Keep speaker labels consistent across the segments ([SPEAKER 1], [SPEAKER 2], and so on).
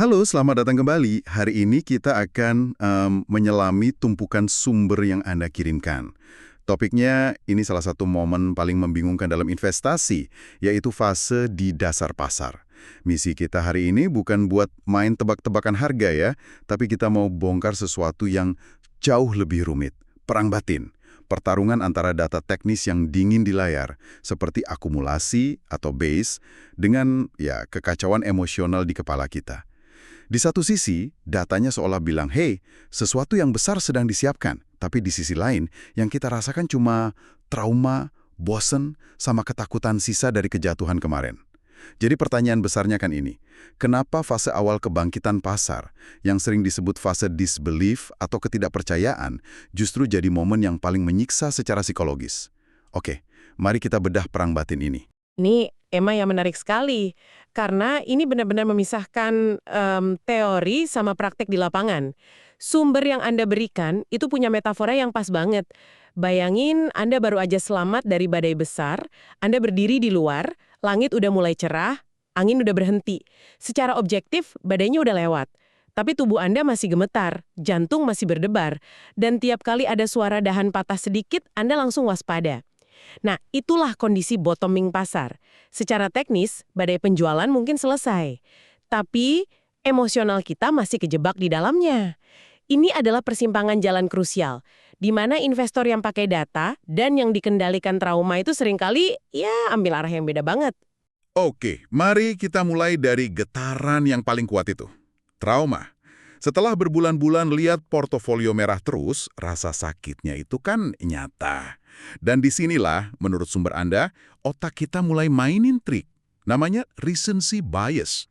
[SPEAKER 1] Halo, selamat datang kembali. Hari ini kita akan menyelami tumpukan sumber yang Anda kirimkan. Topiknya ini salah satu momen paling membingungkan dalam investasi, yaitu fase di dasar pasar. Misi kita hari ini bukan buat main tebak-tebakan harga ya, tapi kita mau bongkar sesuatu yang jauh lebih rumit, perang batin. Pertarungan antara data teknis yang dingin di layar, seperti akumulasi atau base, dengan kekacauan emosional di kepala kita. Di satu sisi, datanya seolah bilang, hey, sesuatu yang besar sedang disiapkan. Tapi di sisi lain, yang kita rasakan cuma trauma, bosen, sama ketakutan sisa dari kejatuhan kemarin. Jadi pertanyaan besarnya kan ini, kenapa fase awal kebangkitan pasar, yang sering disebut fase disbelief atau ketidakpercayaan, justru jadi momen yang paling menyiksa secara psikologis? Oke, mari kita bedah perang batin ini.
[SPEAKER 2] Ini Emma yang menarik sekali, karena ini benar-benar memisahkan teori sama praktek di lapangan. Sumber yang Anda berikan itu punya metafora yang pas banget. Bayangin Anda baru aja selamat dari badai besar, Anda berdiri di luar, langit udah mulai cerah, angin udah berhenti. Secara objektif, badainya udah lewat. Tapi tubuh Anda masih gemetar, jantung masih berdebar, dan tiap kali ada suara dahan patah sedikit, Anda langsung waspada. Nah, itulah kondisi bottoming pasar. Secara teknis, badai penjualan mungkin selesai. Tapi, emosional kita masih kejebak di dalamnya. Ini adalah persimpangan jalan krusial, di mana investor yang pakai data dan yang dikendalikan trauma itu seringkali, ambil arah yang beda banget.
[SPEAKER 1] Oke, mari kita mulai dari getaran yang paling kuat itu. Trauma. Setelah berbulan-bulan lihat portofolio merah terus, rasa sakitnya itu kan nyata. Dan disinilah, menurut sumber Anda, otak kita mulai mainin trik. Namanya recency bias.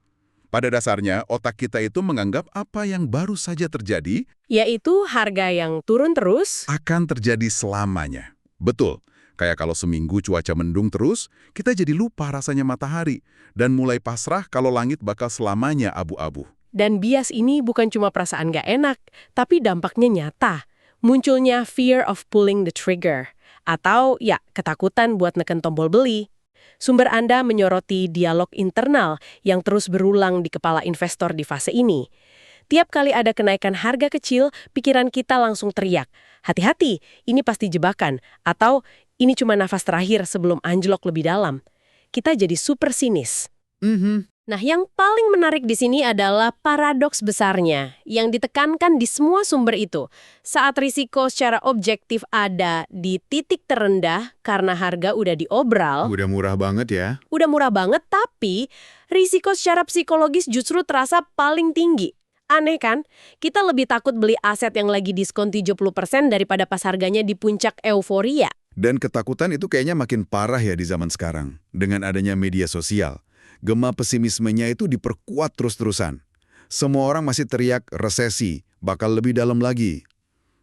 [SPEAKER 1] Pada dasarnya, otak kita itu menganggap apa yang baru saja terjadi
[SPEAKER 2] Yaitu harga yang turun terus.
[SPEAKER 1] akan terjadi selamanya. Betul. Kayak kalau seminggu cuaca mendung terus, kita jadi lupa rasanya matahari. Dan mulai pasrah kalau langit bakal selamanya abu-abu.
[SPEAKER 2] Dan bias ini bukan cuma perasaan gak enak, tapi dampaknya nyata. Munculnya fear of pulling the trigger. Atau ketakutan buat neken tombol beli. Sumber Anda menyoroti dialog internal yang terus berulang di kepala investor di fase ini. Tiap kali ada kenaikan harga kecil, pikiran kita langsung teriak. Hati-hati, ini pasti jebakan. Atau ini cuma nafas terakhir sebelum anjlok lebih dalam. Kita jadi super sinis. Nah, yang paling menarik di sini adalah paradoks besarnya yang ditekankan di semua sumber itu. Saat risiko secara objektif ada di titik terendah karena harga udah diobral,
[SPEAKER 1] Udah murah banget ya.
[SPEAKER 2] udah murah banget, tapi risiko secara psikologis justru terasa paling tinggi. Aneh kan? Kita lebih takut beli aset yang lagi diskon 70% daripada pas harganya di puncak euforia.
[SPEAKER 3] Dan ketakutan itu kayaknya makin parah ya di zaman sekarang. Dengan adanya media sosial, gema pesimismenya itu diperkuat terus-terusan. Semua orang masih teriak resesi, bakal lebih dalam lagi.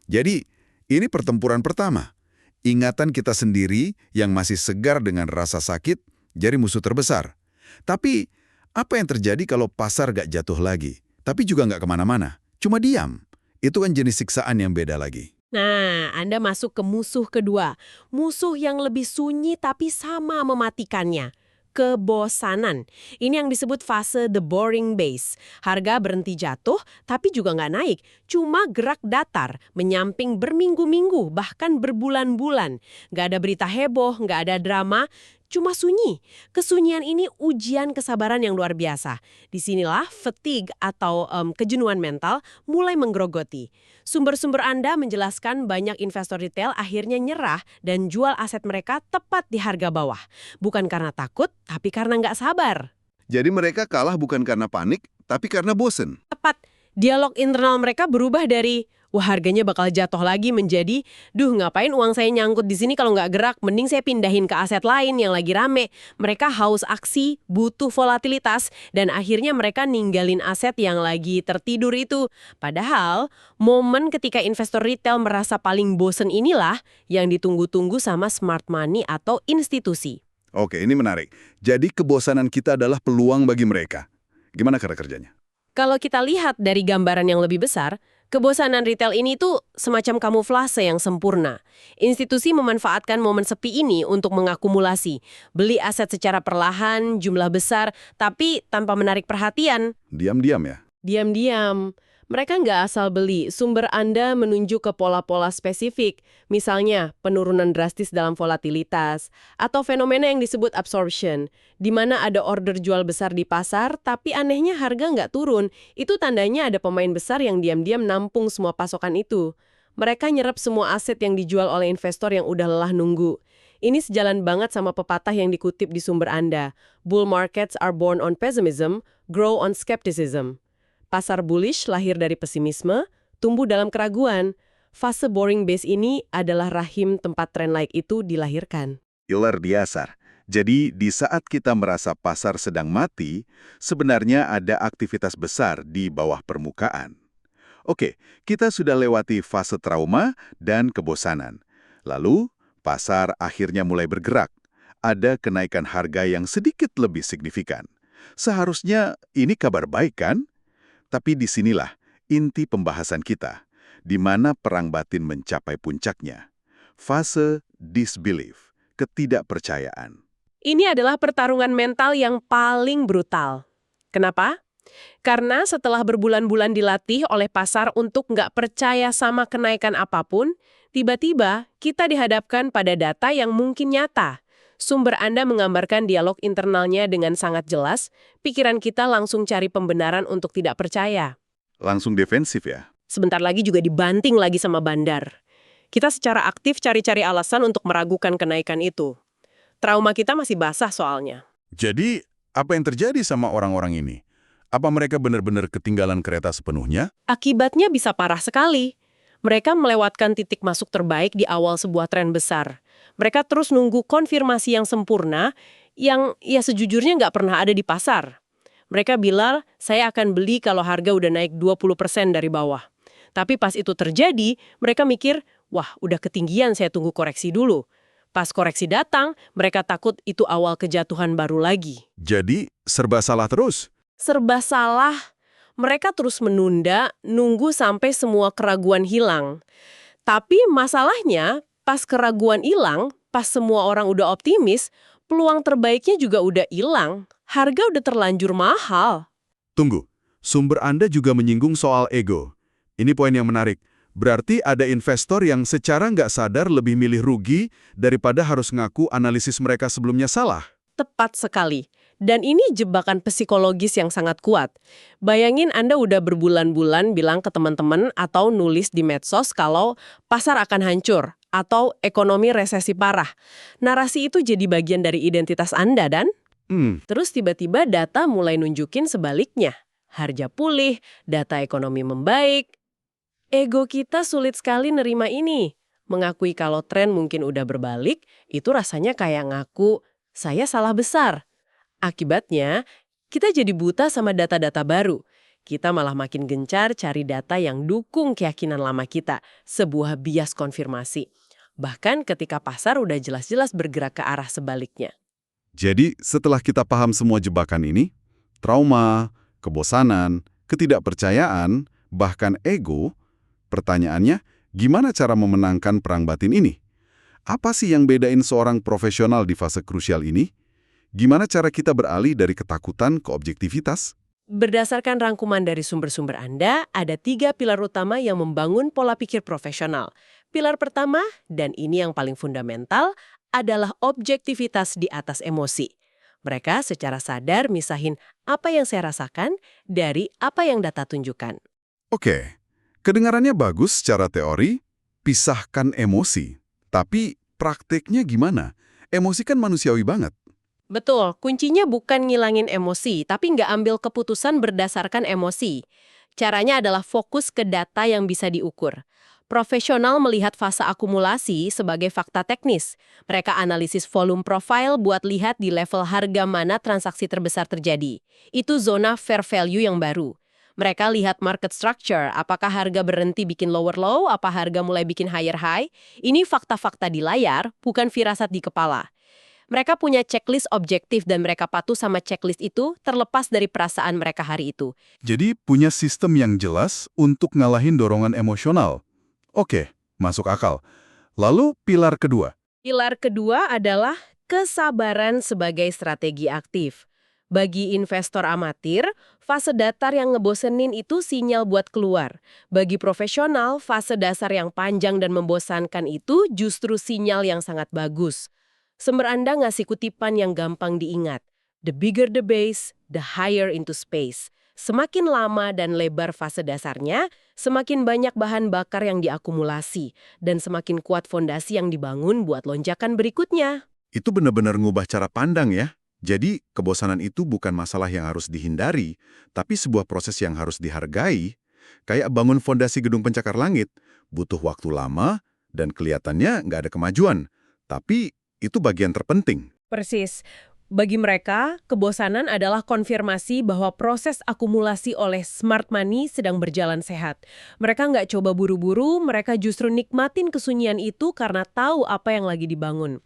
[SPEAKER 3] Jadi, ini pertempuran pertama. Ingatan kita sendiri yang masih segar dengan rasa sakit, jadi musuh terbesar. Tapi, apa yang terjadi kalau pasar gak jatuh lagi? Tapi juga gak kemana-mana, cuma diam. Itu kan jenis siksaan yang beda lagi.
[SPEAKER 2] Nah, Anda masuk ke musuh kedua. Musuh yang lebih sunyi tapi sama mematikannya. Kebosanan. Ini yang disebut fase the boring base. Harga berhenti jatuh, tapi juga nggak naik. Cuma gerak datar, menyamping berminggu-minggu, bahkan berbulan-bulan. Nggak ada berita heboh, nggak ada drama, cuma sunyi. Kesunyian ini ujian kesabaran yang luar biasa. Disinilah fatigue atau kejenuhan mental mulai menggerogoti. Sumber-sumber Anda menjelaskan banyak investor retail akhirnya nyerah dan jual aset mereka tepat di harga bawah. Bukan karena takut, tapi karena nggak sabar.
[SPEAKER 3] Jadi mereka kalah bukan karena panik, tapi karena bosen.
[SPEAKER 2] Tepat, dialog internal mereka berubah dari, wah harganya bakal jatuh lagi menjadi, duh ngapain uang saya nyangkut di sini kalau nggak gerak, mending saya pindahin ke aset lain yang lagi rame. Mereka haus aksi, butuh volatilitas, dan akhirnya mereka ninggalin aset yang lagi tertidur itu. Padahal, momen ketika investor retail merasa paling bosen inilah yang ditunggu-tunggu sama smart money atau institusi.
[SPEAKER 3] Oke, ini menarik. Jadi kebosanan kita adalah peluang bagi mereka. Gimana cara kerjanya?
[SPEAKER 2] Kalau kita lihat dari gambaran yang lebih besar, kebosanan retail ini tuh semacam kamuflase yang sempurna. Institusi memanfaatkan momen sepi ini untuk mengakumulasi, beli aset secara perlahan, jumlah besar, tapi tanpa menarik perhatian.
[SPEAKER 3] Diam-diam ya?
[SPEAKER 2] Diam-diam. Mereka nggak asal beli, sumber Anda menunjuk ke pola-pola spesifik, misalnya penurunan drastis dalam volatilitas, atau fenomena yang disebut absorption, di mana ada order jual besar di pasar, tapi anehnya harga nggak turun. Itu tandanya ada pemain besar yang diam-diam nampung semua pasokan itu. Mereka nyerap semua aset yang dijual oleh investor yang udah lelah nunggu. Ini sejalan banget sama pepatah yang dikutip di sumber Anda. Bull markets are born on pessimism, grow on skepticism. Pasar bullish lahir dari pesimisme, tumbuh dalam keraguan. Fase boring base ini adalah rahim tempat tren naik itu dilahirkan.
[SPEAKER 1] Luar biasa. Jadi, di saat kita merasa pasar sedang mati, sebenarnya ada aktivitas besar di bawah permukaan. Oke, kita sudah lewati fase trauma dan kebosanan. Lalu, pasar akhirnya mulai bergerak. Ada kenaikan harga yang sedikit lebih signifikan. Seharusnya ini kabar baik, kan? Tapi disinilah inti pembahasan kita, di mana perang batin mencapai puncaknya. Fase disbelief, ketidakpercayaan.
[SPEAKER 2] Ini adalah pertarungan mental yang paling brutal. Kenapa? Karena setelah berbulan-bulan dilatih oleh pasar untuk nggak percaya sama kenaikan apapun, tiba-tiba kita dihadapkan pada data yang mungkin nyata. Sumber Anda menggambarkan dialog internalnya dengan sangat jelas, pikiran kita langsung cari pembenaran untuk tidak percaya.
[SPEAKER 1] Langsung defensif ya?
[SPEAKER 2] Sebentar lagi juga dibanting lagi sama bandar. Kita secara aktif cari-cari alasan untuk meragukan kenaikan itu. Trauma kita masih basah soalnya.
[SPEAKER 1] Jadi, apa yang terjadi sama orang-orang ini? Apa mereka benar-benar ketinggalan kereta sepenuhnya?
[SPEAKER 2] Akibatnya bisa parah sekali. Mereka melewatkan titik masuk terbaik di awal sebuah tren besar. Mereka terus nunggu konfirmasi yang sempurna, yang ya sejujurnya nggak pernah ada di pasar. Mereka bilang, saya akan beli kalau harga udah naik 20% dari bawah. Tapi pas itu terjadi, mereka mikir, wah udah ketinggian, saya tunggu koreksi dulu. Pas koreksi datang, mereka takut itu awal kejatuhan baru lagi.
[SPEAKER 1] Jadi, serba salah terus?
[SPEAKER 2] Serba salah. Mereka terus menunda, nunggu sampai semua keraguan hilang. Tapi masalahnya, pas keraguan hilang, pas semua orang udah optimis, peluang terbaiknya juga udah hilang. Harga udah terlanjur mahal.
[SPEAKER 1] Tunggu, sumber Anda juga menyinggung soal ego. Ini poin yang menarik. Berarti ada investor yang secara nggak sadar lebih milih rugi daripada harus ngaku analisis mereka sebelumnya salah.
[SPEAKER 2] Tepat sekali. Dan ini jebakan psikologis yang sangat kuat. Bayangin Anda udah berbulan-bulan bilang ke teman-teman atau nulis di medsos kalau pasar akan hancur atau ekonomi resesi parah. Narasi itu jadi bagian dari identitas Anda, dan terus tiba-tiba data mulai nunjukin sebaliknya. Harga pulih, data ekonomi membaik. Ego kita sulit sekali nerima ini. Mengakui kalau tren mungkin udah berbalik, itu rasanya kayak ngaku, saya salah besar. Akibatnya, kita jadi buta sama data-data baru. Kita malah makin gencar cari data yang dukung keyakinan lama kita, sebuah bias konfirmasi. Bahkan ketika pasar udah jelas-jelas bergerak ke arah sebaliknya.
[SPEAKER 1] Jadi, setelah kita paham semua jebakan ini, trauma, kebosanan, ketidakpercayaan, bahkan ego, pertanyaannya, gimana cara memenangkan perang batin ini? Apa sih yang bedain seorang profesional di fase krusial ini? Gimana cara kita beralih dari ketakutan ke objektivitas?
[SPEAKER 2] Berdasarkan rangkuman dari sumber-sumber Anda, ada 3 pilar utama yang membangun pola pikir profesional. Pilar pertama, dan ini yang paling fundamental, adalah objektivitas di atas emosi. Mereka secara sadar misahin apa yang saya rasakan dari apa yang data tunjukkan.
[SPEAKER 1] Oke, kedengarannya bagus secara teori, pisahkan emosi. Tapi prakteknya gimana? Emosi kan manusiawi banget.
[SPEAKER 2] Betul, kuncinya bukan ngilangin emosi, tapi nggak ambil keputusan berdasarkan emosi. Caranya adalah fokus ke data yang bisa diukur. Profesional melihat fase akumulasi sebagai fakta teknis. Mereka analisis volume profile buat lihat di level harga mana transaksi terbesar terjadi. Itu zona fair value yang baru. Mereka lihat market structure, apakah harga berhenti bikin lower low, apa harga mulai bikin higher high. Ini fakta-fakta di layar, bukan firasat di kepala. Mereka punya checklist objektif dan mereka patuh sama checklist itu terlepas dari perasaan mereka hari itu.
[SPEAKER 1] Jadi punya sistem yang jelas untuk ngalahin dorongan emosional. Oke, masuk akal. Lalu pilar kedua.
[SPEAKER 2] Pilar kedua adalah kesabaran sebagai strategi aktif. Bagi investor amatir, fase datar yang ngebosenin itu sinyal buat keluar. Bagi profesional, fase dasar yang panjang dan membosankan itu justru sinyal yang sangat bagus. Sumber Anda ngasih kutipan yang gampang diingat. The bigger the base, the higher into space. Semakin lama dan lebar fase dasarnya, semakin banyak bahan bakar yang diakumulasi, dan semakin kuat fondasi yang dibangun buat lonjakan berikutnya.
[SPEAKER 1] Itu benar-benar ngubah cara pandang ya. Jadi, kebosanan itu bukan masalah yang harus dihindari, tapi sebuah proses yang harus dihargai. Kayak bangun fondasi gedung pencakar langit, butuh waktu lama dan kelihatannya nggak ada kemajuan. Tapi itu bagian terpenting.
[SPEAKER 2] Persis. Bagi mereka, kebosanan adalah konfirmasi bahwa proses akumulasi oleh smart money sedang berjalan sehat. Mereka nggak coba buru-buru, mereka justru nikmatin kesunyian itu karena tahu apa yang lagi dibangun.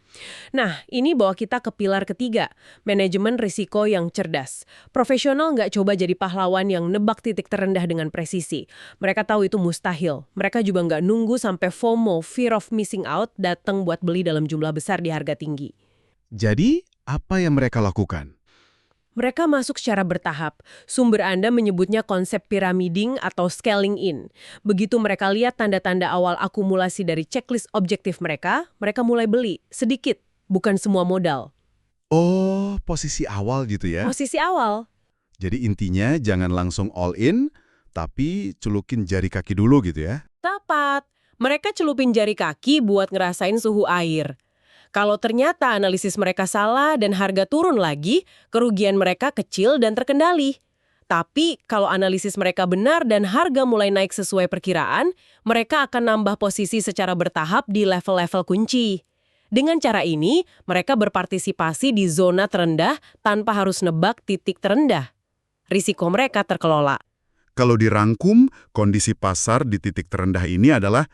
[SPEAKER 2] Nah, ini bawa kita ke pilar ketiga, manajemen risiko yang cerdas. Profesional nggak coba jadi pahlawan yang nebak titik terendah dengan presisi. Mereka tahu itu mustahil. Mereka juga nggak nunggu sampai FOMO, fear of missing out, datang buat beli dalam jumlah besar di harga tinggi.
[SPEAKER 1] Jadi, apa yang mereka lakukan?
[SPEAKER 2] Mereka masuk secara bertahap. Sumber Anda menyebutnya konsep pyramiding atau scaling in. Begitu mereka lihat tanda-tanda awal akumulasi dari checklist objektif mereka mulai beli. Sedikit, bukan semua modal.
[SPEAKER 1] Oh, posisi awal gitu ya?
[SPEAKER 2] Posisi awal.
[SPEAKER 1] Jadi intinya jangan langsung all in, tapi celukin jari kaki dulu gitu ya?
[SPEAKER 2] Tepat. Mereka celupin jari kaki buat ngerasain suhu air. Kalau ternyata analisis mereka salah dan harga turun lagi, kerugian mereka kecil dan terkendali. Tapi kalau analisis mereka benar dan harga mulai naik sesuai perkiraan, mereka akan nambah posisi secara bertahap di level-level kunci. Dengan cara ini, mereka berpartisipasi di zona terendah tanpa harus nebak titik terendah. Risiko mereka terkelola.
[SPEAKER 1] Kalau dirangkum, kondisi pasar di titik terendah ini adalah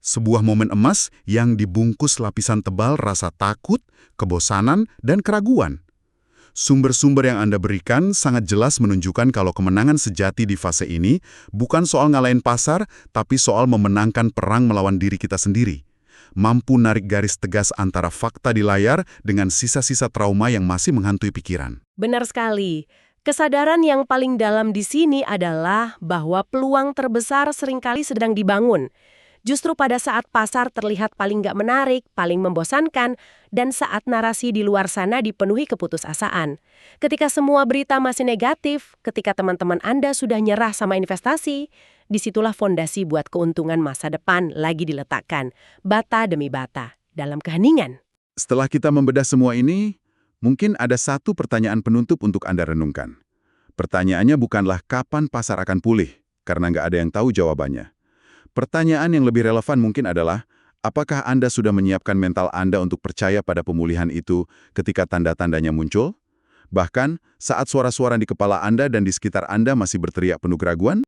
[SPEAKER 1] sebuah momen emas yang dibungkus lapisan tebal rasa takut, kebosanan, dan keraguan. Sumber-sumber yang Anda berikan sangat jelas menunjukkan kalau kemenangan sejati di fase ini bukan soal ngalahin pasar, tapi soal memenangkan perang melawan diri kita sendiri. Mampu narik garis tegas antara fakta di layar dengan sisa-sisa trauma yang masih menghantui pikiran.
[SPEAKER 2] Benar sekali. Kesadaran yang paling dalam di sini adalah bahwa peluang terbesar seringkali sedang dibangun. Justru pada saat pasar terlihat paling nggak menarik, paling membosankan, dan saat narasi di luar sana dipenuhi keputusasaan. Ketika semua berita masih negatif, ketika teman-teman Anda sudah nyerah sama investasi, disitulah fondasi buat keuntungan masa depan lagi diletakkan, bata demi bata, dalam keheningan.
[SPEAKER 1] Setelah kita membedah semua ini, mungkin ada satu pertanyaan penutup untuk Anda renungkan. Pertanyaannya bukanlah kapan pasar akan pulih, karena nggak ada yang tahu jawabannya. Pertanyaan yang lebih relevan mungkin adalah, apakah Anda sudah menyiapkan mental Anda untuk percaya pada pemulihan itu ketika tanda-tandanya muncul? Bahkan, saat suara-suara di kepala Anda dan di sekitar Anda masih berteriak penuh keraguan?